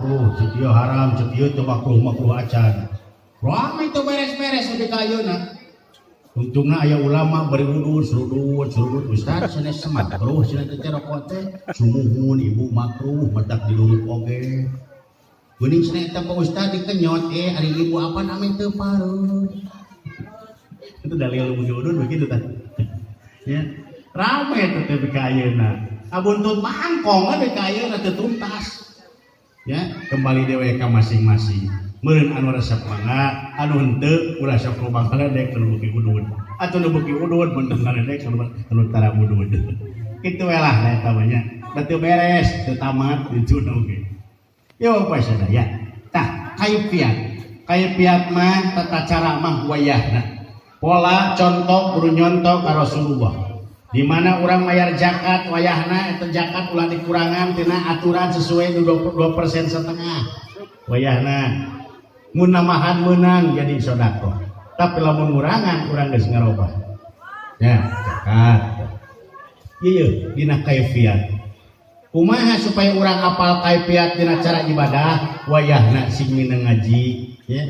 makruh, cekieu haram, cekieu teu makruh acan. Ramai teu beres-beres di kayeuna. Untungna aya ulama bari wudhu surudut ustaz sanes makruh cenah teh rokok teh sumuhun ibu makruh matak dilulup oge. Geuning cenah eta Pak Ustaz dikenyot ari ibu apa namanya teu pareuh. Itu dalil wudhu begitu tah. Ya. Rame teh teh ka ayeuna. Abuntut mangkong teh ka ayeuna teu tuntas. Ya, kembali dewe ka masing-masing. Meureun anu resep mangga, anu henteu ulah sok lobang haledek anu beuki udud. Atuh nu beuki udud mun haledek anu tara udud. Kitu we lah eta mah nya. Teu beres, teu tamat itu oge. Yo apa sadaya. Tah, kaifiat mah tata cara mah wayahna. Pola contoh kudu nyontoh ka Rasulullah. Di mana orang mayar zakat wayahna eta zakat ulah dikurangan tina aturan sesuai 2% setengah. Wayahna mun namahan meunang jadi sedekah. Tapi lamun ngurangan urang geus ngarobah. Ya, zakat. Ieu dina kaifiat. Kumaha supaya urang apal kaifiat dina cara ibadah wayahna sing mineng ngaji, ya.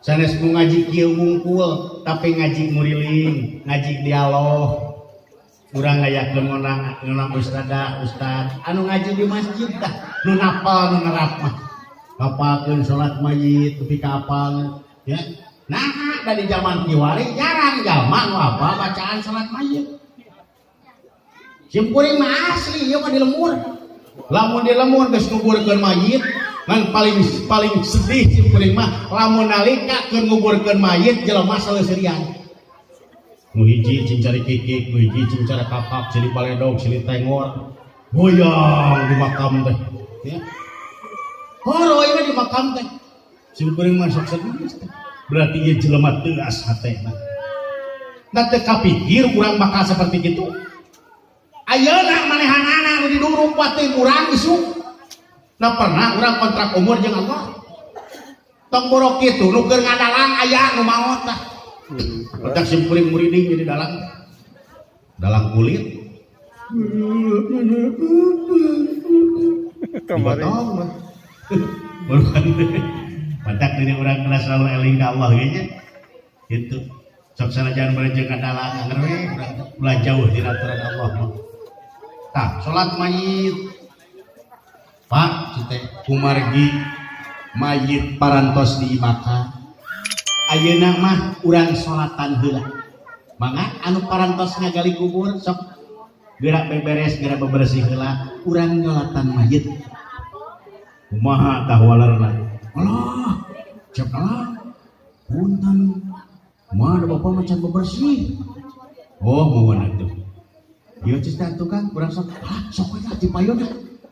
Sanes mu ngaji kieu mungkul tapi ngaji muriling, ngaji dialog. Urang ngayakeun ngonang ustaz anu ngaji di masjid dah nu napal nu nerap mah hafalkeun salat mayit tepi ka hafal ya nah dari zaman kiwari jarang jalma nu hafal bacaan salat mayit simkuring mah asli ieu mah di lemur lamun di lemur geus nguburkeun mayit ngan paling sedih simkuring mah lamun nalika keur nguburkeun mayit jelema saleuseurian nu hiji cing cari kikik, nu hiji cing cari kakak, cili baledog, cili tengor, goyang di makam teh, ya. Horoy mah di makam teh, simkuring masuk sedih, berarti ia jelema tegas hatena. Nanti kapikir kurang bakal seperti itu. Ayeuna manehanana nu diduruk pati kurang isu. Nah pernah urang kontrak umur jeung Allah. Tong borok kitu nu keur ngadalang aya nu maot tah. Otak simkuring muriding jadi dalang kulit dipotong mah mantak dari orang kelas selalu eling ke Allah gitu sok sanajan berejeung ka dalang ngerwe ulah jauh di aturan Allah tah salat mayit Pak cite kumargi mayit parantos diimakan ayeuna mah urang salatan heula. Mangga anu parantos ngagali kubur sok geura beberes, geura bebersih heula, urang nyolatan mayit. Kumaha tah walerna? Allah, cep Allah. Punten. Kumaha da Bapak macan bebersih? Oh, mohon atuh. Ieu cita tukang urang sok, sok we dipayun.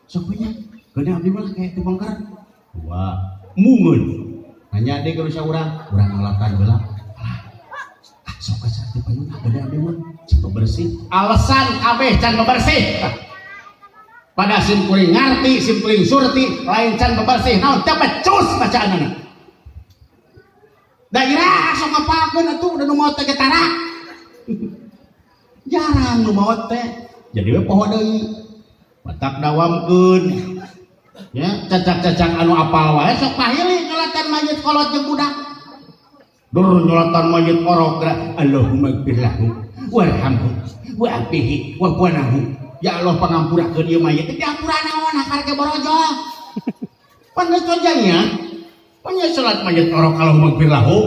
Sok we nya. Geuna abdi mah kayak tibongkar. Wah, mungeun. Hanya deh kalau urang ngalakan heula. Sok ka sarti payun gede abdi mah can bersih. Alasan kabeh can bersih. Pada simkuring ngarti, simkuring surti, lain can bersih. Naon teh becus bacaanna. Daerah sok ngapalkeun atuh da nu maot teh getara. Jarang nu maot teh. Jadi we poho deui. Batak dawamkeun. Ya, cacak-cacak anu apal wae sok pahili nyolatan mayit kolot jeung budak. Dur nyolatan mayit orok Allahumma ighfir lahu warhamhu wa afihi wa qanahu. Ya Allah pangampurakeun ieu mayit. Teu diampura naon karek borojo. Pan geus tojanya. Panya salat mayit orok Allahumma ighfir lahu.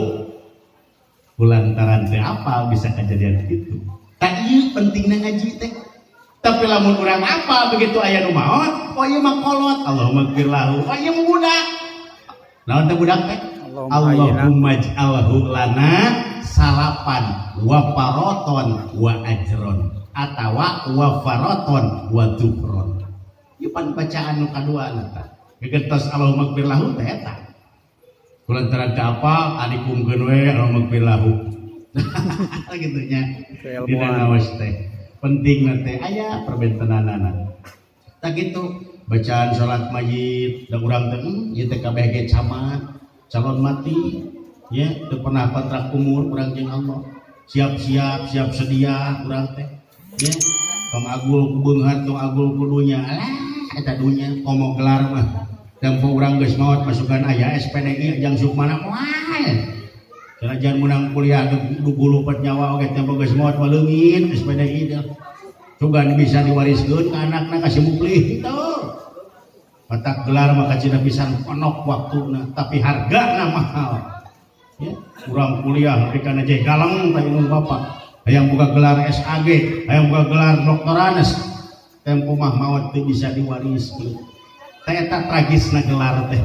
Kulantaran teu apal bisa kejadian kitu. Tah ieu pentingna ngaji teh. Tapi lamun urang apa begitu aya nu maot, oh ieu mah kolot, Allahumma ighfir lahu. Oh ieu mah budak. Naon teh budak teh? Allahumma ij'alhu lana salapan wa faraton wa ajron atawa wa faraton wa dzufron. Ieu pan bacaan nu kaduana tah. Gegentos Allahumma ighfir lahu teh eta. Kulantaran teh apa adikumkeun we Allahumma ighfir lahu. Gitu nya. Dina naos teh. Penting nanti ayah perbentenanana. Tak gitu bacaan salat mayit da urang teh ieu teh kabeh ge camat calon mati ya teu pernah kontrak umur urang jeung Allah. Siap sedia urang teh ya tong agul ku beunghar tong agul ku dunya alah eta dunya komo gelar mah tempo urang geus maot masukan aya SPDI Ajang Sukmana moal sanajan menang kuliah dugulu pet nyawa oge tempo geus maot maleungit SPDI teh sugan bisa diwariskeun ka anakna ka si muplih kitu patak gelar maka cina pisan penok waktuna tapi hargana mahal ya urang kuliah nepi kana jeh galeng tayung bapak hayang buka gelar SAG hayang buka gelar doktoranes tempo mah maot teu bisa diwariskeun teh eta tragisna gelar teh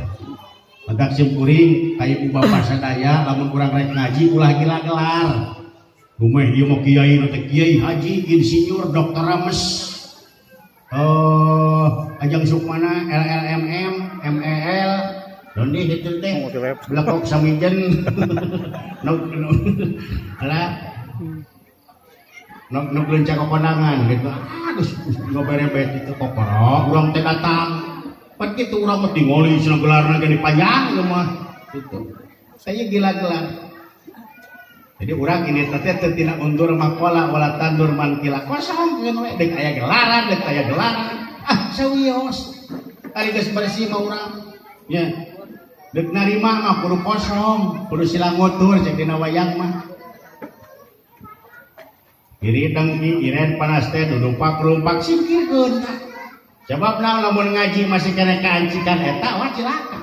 madak sim kuring kayu bapak sadaya lamun urang rek ngaji ulah gila gelar rumeh ieu mah kiai nu teh kiai haji insinyur doktor rames Ajang Sukmana LLMM MEL Doni itu teh belakok samijen nok lencak kondangan gitu aduh ngobere-bere itu kokorok urang teh datang pan kitu urang mah tinggali cenah gelarna gini panjang mah gitu saya gila-gila jadi urang ini teh tidak undur makola wala tandur mankila kosong ngeun we deuk aya gelaran sawios ari geus bersih mah urang nya deuk narima mah kudu kosong kudu silang ngutur cek dina wayang mah irideng iren panas teh dudupak rumpak singkirkeun sababna lamun ngaji masih kena kaancikan eta wah cilaka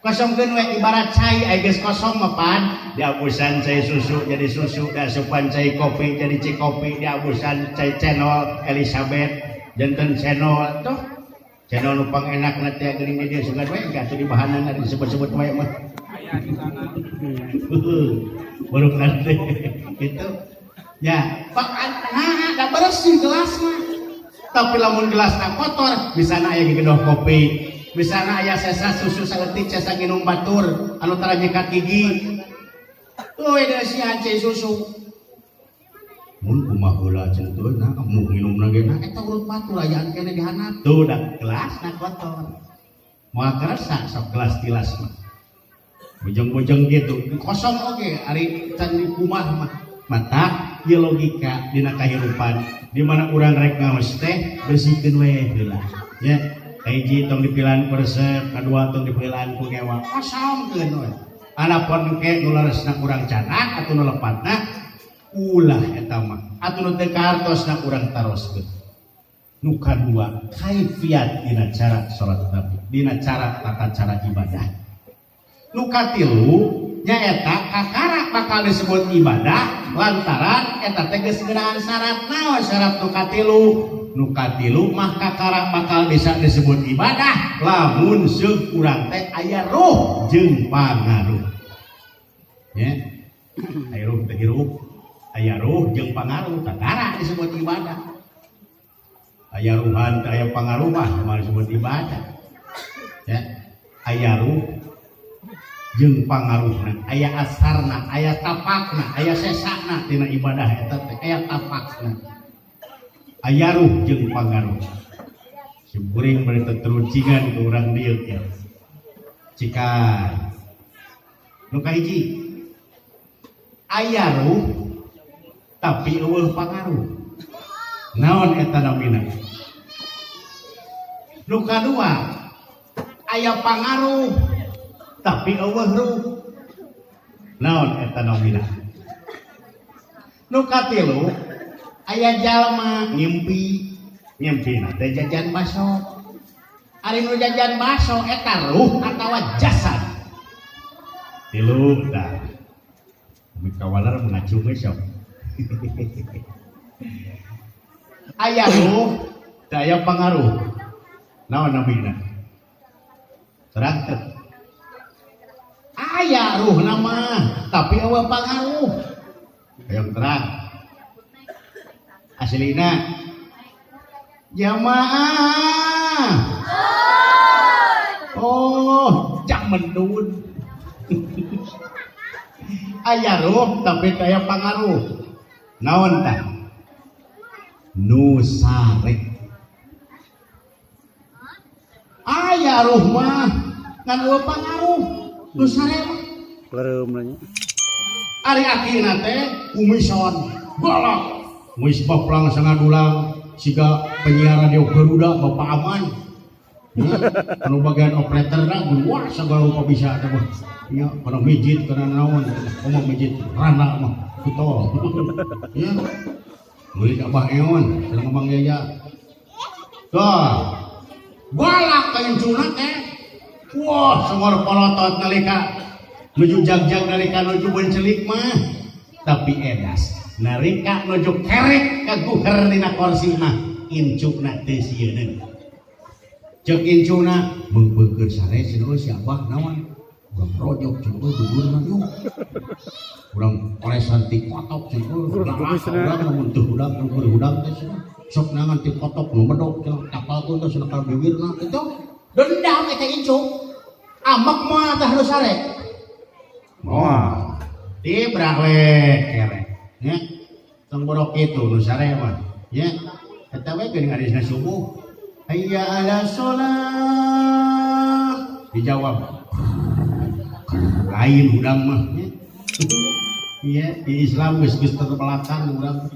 kosongkeun we ibarat cai aya geus kosong mah pan diabusan cai susu jadi susu diasupan cai kopi jadi cikopi diabusan cai cendol Elizabeth janten cendol tuh cendol nu pangenakna teh geuning dia sugan we enggak teu dibahanna disebut-sebut we mah aya di sana baru kan gitu ya pak nah da bersih gelasna tapi lamun gelasna kotor bisana aya gedoh kopi bisana aya sesa susu saeutik sesa nginum batur anu tara nyekat gigi tuh we da si cai susu mun kumaha heula cenah teu nah mun nginumna ge nah eta urut batur ayaan keneh dihanap tuh da gelasna kotor moal kerasa sok gelas tilas mah bojong-bojong gitu kosong oge ari can kumaha mah mata ieu logika dina kahirupan di mana urang rek ngaos teh bersihkeun we heula nya hiji tong dipilan ku resep kadua tong dipilan ku ngewa kosongkeun we anapun ke nu laresna urang canak atuh nu lepatna ulah eta mah atuh nu teu kaartosna urang taroskeun nu kadua kaifiat dina cara salat nabi dina cara tata cara ibadah nu katilu nyaeta kakara bakal disebut ibadah lantaran eta teh geus geunaan syarat naon syarat nu katilu mah kakara bakal bisa disebut ibadah lamun seug urang teh aya ruh jeung pangaruh nya aya ruh teh hirup aya ruh jeung pangaruh kakara disebut ibadah aya ruhan teh aya pangaruh mah disebut ibadah ya aya ruh jeung pangaruhna aya asarna aya tapakna aya sesana tina ibadah eta teh aya tapakna aya ruh jeung pangaruh simkuring bari teterucingan ku urang dieu ya cikan nu kahiji aya ruh tapi eueuh pangaruh naon eta namina nu kadua aya pangaruh tapi eueuh ruh naon eta namina nu katilu aya jalma ngimpina teh jajan baso ari nu jajan baso eta ruh atawa jasad tilu dah mikawalar mengacu we sok aya ruh daya pangaruh naon namina terang teh aya ruh nama tapi eueuh pangaruh hayang terang aslina jamaah oh jak mendun aya ruh tapi daya pangaruh naon tah nu sarek aya ruh mah ngan eueuh pangaruh nu sarek mah leureum nya ari akina teh umison balak geus baplang sangadulang siga penyiar radio Garuda Bapak Aman Ya, anu bagian operator na gua segala rupa bisa eta mah. Ya, kana mijit kana naon, ngomong mijit rana mah gitu. Ya. Murid Abah Eon, sedang ngomong yaya. Tuh, balak kain cuna teh. Wah, semua polotot nalika nuju jag-jag nalika nuju bencelik mah. Tapi edas, nalika nuju kerek kaguher dina kursi mah, incukna teu sieun. Cek incuna meungpeukeur sare cenah si Abah naon? Urang rojok cenah dudur mah yuk. Urang olesan ti kotok cenah. Urang lamun teu hudag nu hudang teh cenah. Sok nangan ti kotok nu medok cenah kapalkeun teh cenah ka bibirna kitu. Dendam eta incuk. Amak moal teh harus sare. Moal. Tibrak we kerek. Nya. Tong borok kitu nu sare mah. Ya. Eta we geuning arisna subuh. Hayya ala sholat. Dijawab. Lain udang mah. Iya, di Islam geus terpelatan urang.